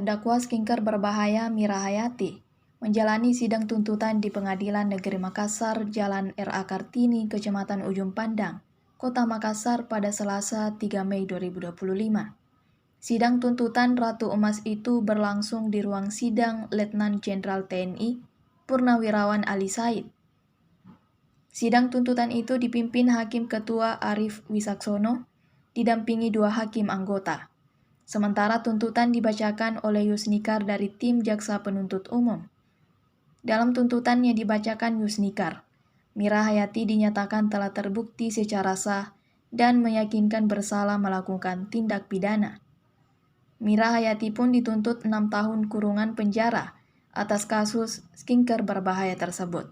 Terdakwa skincare berbahaya Mira Hayati menjalani sidang tuntutan di Pengadilan Negeri Makassar, Jalan R.A. Kartini, Kecamatan Ujung Pandang, Kota Makassar pada Selasa 3 Mei 2025. Sidang tuntutan Ratu Emas itu berlangsung di ruang sidang Letnan Jenderal TNI Purnawirawan Ali Said. Sidang tuntutan itu dipimpin Hakim Ketua Arief Wisaksono, didampingi 2 hakim anggota. Sementara tuntutan dibacakan oleh Yusnikar dari tim Jaksa Penuntut Umum. Dalam tuntutan yang dibacakan Yusnikar, Mira Hayati dinyatakan telah terbukti secara sah dan meyakinkan bersalah melakukan tindak pidana. Mira Hayati pun dituntut 6 tahun kurungan penjara atas kasus skincare berbahaya tersebut.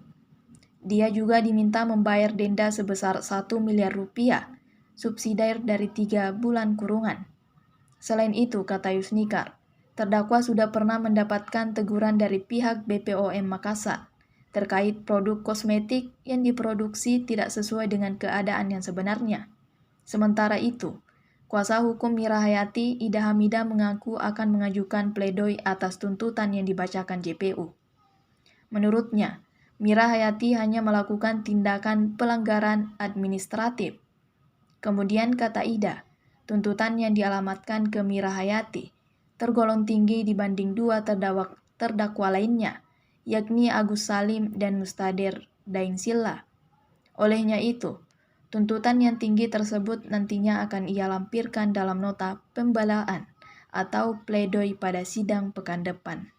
Dia juga diminta membayar denda sebesar 1 miliar rupiah, subsidiar dari 3 bulan kurungan. Selain itu, kata Yusnikar, terdakwa sudah pernah mendapatkan teguran dari pihak BPOM Makassar terkait produk kosmetik yang diproduksi tidak sesuai dengan keadaan yang sebenarnya. Sementara itu, kuasa hukum Mira Hayati, Ida Hamidah, mengaku akan mengajukan pledoi atas tuntutan yang dibacakan JPU. Menurutnya, Mira Hayati hanya melakukan tindakan pelanggaran administratif. Kemudian kata Ida, tuntutan yang dialamatkan ke Mira Hayati tergolong tinggi dibanding 2 terdakwa lainnya, yakni Agus Salim dan Mustadir Dainsilla. Olehnya itu, tuntutan yang tinggi tersebut nantinya akan ia lampirkan dalam nota pembelaan atau pledoi pada sidang pekan depan.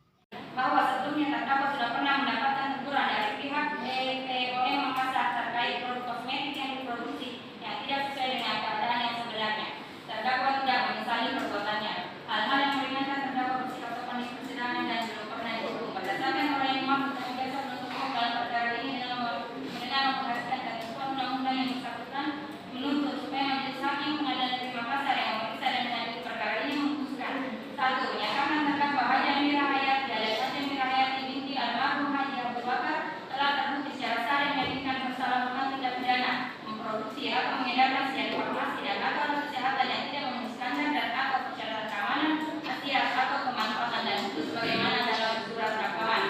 Bahwa sebelumnya terdakwa sudah pernah mendapatkan teguran dari pihak BPOM Makassar terkait produk kosmetik yang diproduksi yang tidak sesuai dengan keadaan yang sebenarnya. Terdakwa tidak menyesali perbuatannya. Hal-hal yang meringankan terdakwa bersikap sopan di persidangan dan belum pernah dihukum. Berdasarkan oleh yang maksud dan jaksa penuntut umum dalam perkara ini dengan memperhatikan ketentuan undang-undang yang bersangkutan menuntut supaya majelis hakim Pengadilan Negeri Makassar yang memeriksa dan mengadili perkara ini memutuskan 1. Menyatakan terdakwa Haja Mira Hayati alias Haja Mira Hayati binti almarhum Haji Abu Bakar telah terbukti secara sah dan meyakinkan bersalah melakukan tindak pidana memproduksi atau mengedarkan siaran farmasi dan atau alat kesehatan yang tidak memenuhi standar dan atau persyaratan keamanan, khasiat atau kemanfaatan dan mutu sebagaimana dalam surat dakwaan.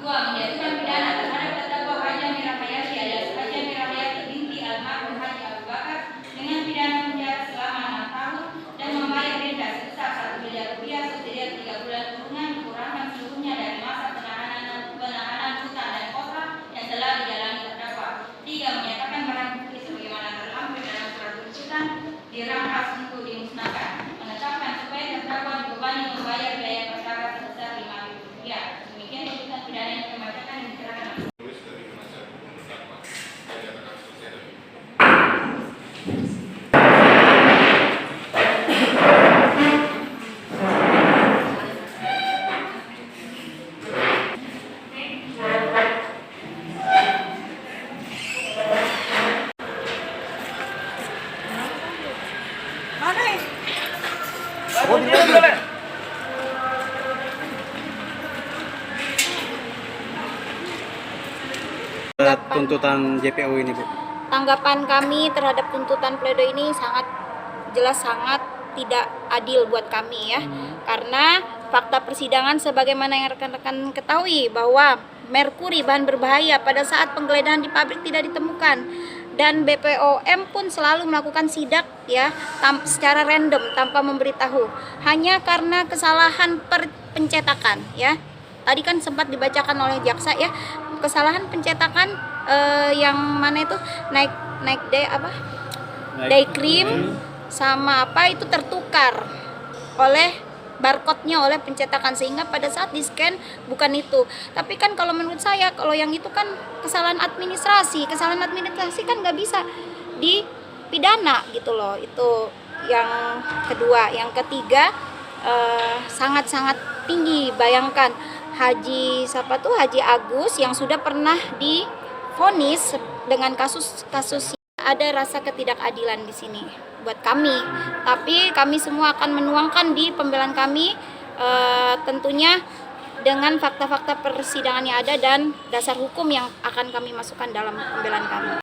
2. Menjatuhkan pidana terhadap terdakwa Haja Mira Hayati alias Haja Mira Hayati binti almarhum Haji Abu Bakar dengan pidana penjara selama 6 tahun dan membayar denda sebesar 1 miliar rupiah subsidiar 3 bulan kurungan dikurangkan seluruhnya dari masa penahanan rutan dan kota yang telah dijalani terdakwa. 3. Menyatakan barang bukti sebagaimana terlampir dalam surat tuntutan dirampas untuk dimusnahkan. Menetapkan supaya terdakwa dibebani membayar biaya perkara sebesar 5.000 rupiah. Demikian tuntutan pidana yang dibacakan dan diserahkan. Tuntutan JPU ini, Bu? Tanggapan kami terhadap tuntutan pledoi ini sangat jelas sangat tidak adil buat kami ya. Karena fakta persidangan sebagaimana yang rekan-rekan ketahui bahwa merkuri bahan berbahaya pada saat penggeledahan di pabrik tidak ditemukan dan BPOM pun selalu melakukan sidak ya secara random tanpa memberitahu hanya karena kesalahan pencetakan ya. Tadi kan sempat dibacakan oleh jaksa ya, kesalahan pencetakan yang mana itu naik day cream sama apa itu tertukar oleh barcode-nya oleh pencetakan sehingga pada saat di scan bukan itu. Tapi kan kalau menurut saya kalau yang itu kan kesalahan administrasi kan nggak bisa dipidana gitu loh. Itu yang kedua. Yang ketiga sangat-sangat tinggi. Bayangkan Haji Agus yang sudah pernah divonis dengan kasus ada rasa ketidakadilan di sini buat kami. Tapi kami semua akan menuangkan di pembelaan kami tentunya dengan fakta-fakta persidangan yang ada dan dasar hukum yang akan kami masukkan dalam pembelaan kami.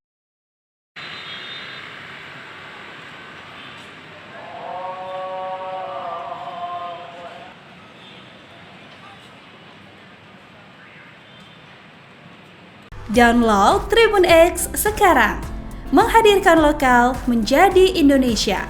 Download Tribun X sekarang. Menghadirkan lokal menjadi Indonesia.